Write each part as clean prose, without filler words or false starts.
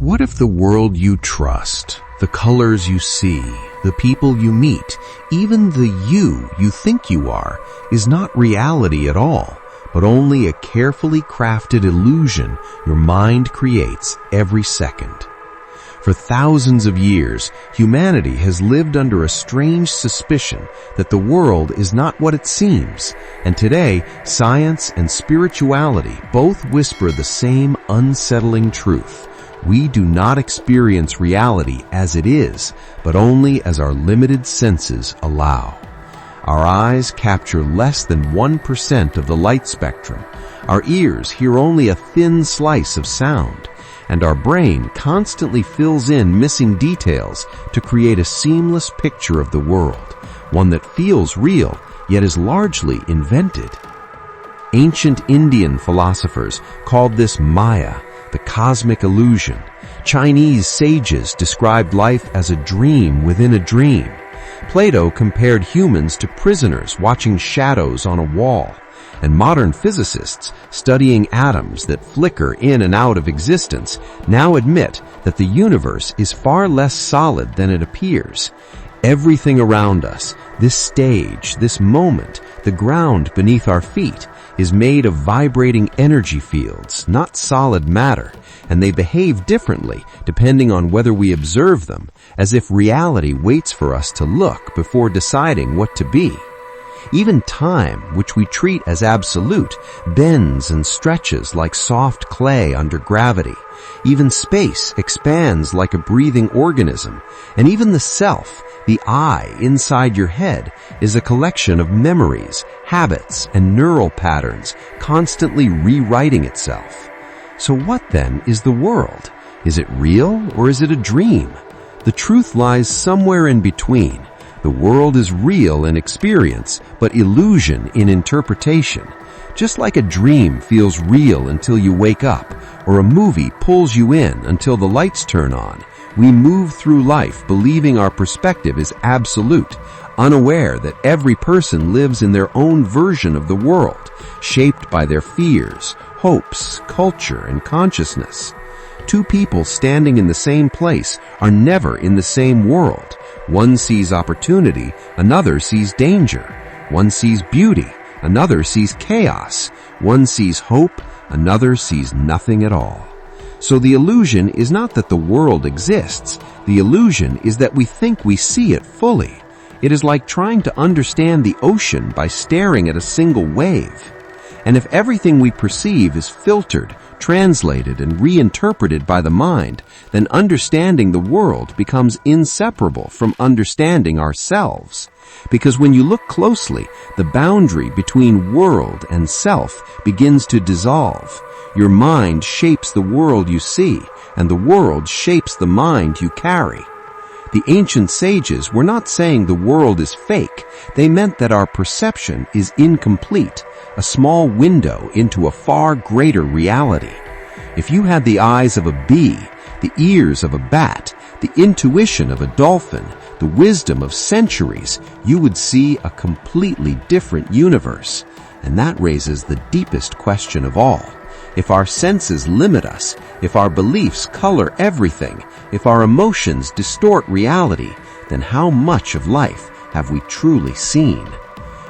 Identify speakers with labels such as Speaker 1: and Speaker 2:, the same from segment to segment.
Speaker 1: What if the world you trust, the colors you see, the people you meet, even the you think you are, is not reality at all, but only a carefully crafted illusion your mind creates every second? For thousands of years, humanity has lived under a strange suspicion that the world is not what it seems, and today, science and spirituality both whisper the same unsettling truth. We do not experience reality as it is, but only as our limited senses allow. Our eyes capture less than 1% of the light spectrum. Our ears hear only a thin slice of sound, and our brain constantly fills in missing details to create a seamless picture of the world, one that feels real, yet is largely invented. Ancient Indian philosophers called this Maya, the cosmic illusion. Chinese sages described life as a dream within a dream. Plato compared humans to prisoners watching shadows on a wall. And modern physicists, studying atoms that flicker in and out of existence, now admit that the universe is far less solid than it appears. Everything around us, this stage, this moment, the ground beneath our feet, is made of vibrating energy fields, not solid matter, and they behave differently depending on whether we observe them, as if reality waits for us to look before deciding what to be. Even time, which we treat as absolute, bends and stretches like soft clay under gravity. Even space expands like a breathing organism. And even the self, the I inside your head, is a collection of memories, habits, and neural patterns constantly rewriting itself. So what then is the world? Is it real or is it a dream? The truth lies somewhere in between. The world is real in experience, but illusion in interpretation. Just like a dream feels real until you wake up, or a movie pulls you in until the lights turn on, we move through life believing our perspective is absolute, unaware that every person lives in their own version of the world, shaped by their fears, hopes, culture, and consciousness. Two people standing in the same place are never in the same world. One sees opportunity, another sees danger. One sees beauty, another sees chaos. One sees hope, another sees nothing at all. So the illusion is not that the world exists. The illusion is that we think we see it fully. It is like trying to understand the ocean by staring at a single wave. And if everything we perceive is filtered, translated, and reinterpreted by the mind, then understanding the world becomes inseparable from understanding ourselves. Because when you look closely, the boundary between world and self begins to dissolve. Your mind shapes the world you see, and the world shapes the mind you carry. The ancient sages were not saying the world is fake. They meant that our perception is incomplete, a small window into a far greater reality. If you had the eyes of a bee, the ears of a bat, the intuition of a dolphin, the wisdom of centuries, you would see a completely different universe. And that raises the deepest question of all. If our senses limit us, if our beliefs color everything, if our emotions distort reality, then how much of life have we truly seen?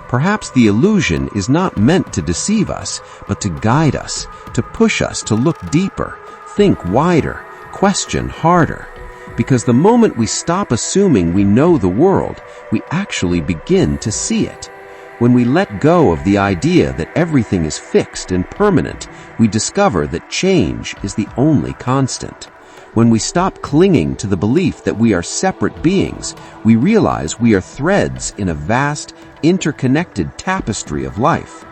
Speaker 1: Perhaps the illusion is not meant to deceive us, but to guide us, to push us to look deeper, think wider, question harder. Because the moment we stop assuming we know the world, we actually begin to see it. When we let go of the idea that everything is fixed and permanent, we discover that change is the only constant. When we stop clinging to the belief that we are separate beings, we realize we are threads in a vast, interconnected tapestry of life.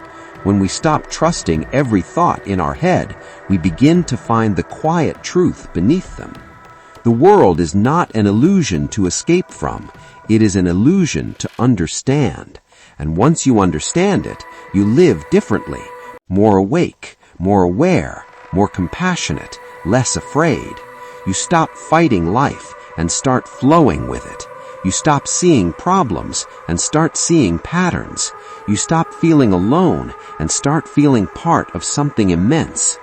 Speaker 1: When we stop trusting every thought in our head, we begin to find the quiet truth beneath them. The world is not an illusion to escape from. It is an illusion to understand. And once you understand it, you live differently, more awake, more aware, more compassionate, less afraid. You stop fighting life and start flowing with it. You stop seeing problems and start seeing patterns. You stop feeling alone and start feeling part of something immense.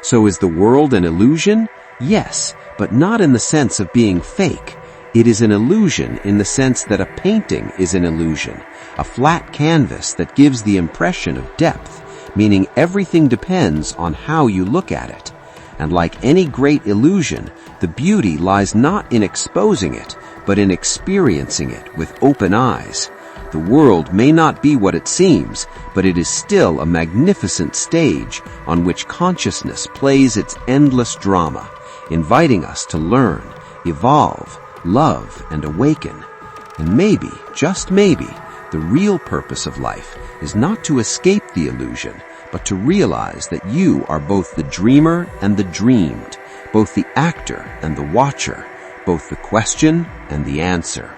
Speaker 1: So is the world an illusion? Yes, but not in the sense of being fake. It is an illusion in the sense that a painting is an illusion, a flat canvas that gives the impression of depth, meaning everything depends on how you look at it. And like any great illusion, the beauty lies not in exposing it, but in experiencing it with open eyes. The world may not be what it seems, but it is still a magnificent stage on which consciousness plays its endless drama, inviting us to learn, evolve, love, and awaken. And maybe, just maybe, the real purpose of life is not to escape the illusion, but to realize that you are both the dreamer and the dreamed, both the actor and the watcher, both the question and the answer.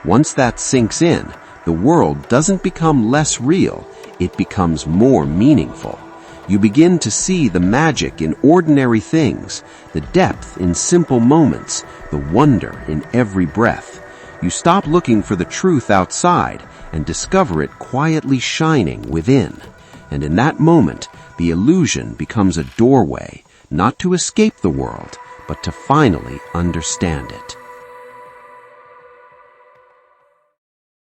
Speaker 1: Once that sinks in, the world doesn't become less real, it becomes more meaningful. You begin to see the magic in ordinary things, the depth in simple moments, the wonder in every breath. You stop looking for the truth outside and discover it quietly shining within. And in that moment, the illusion becomes a doorway, not to escape the world, but to finally understand it.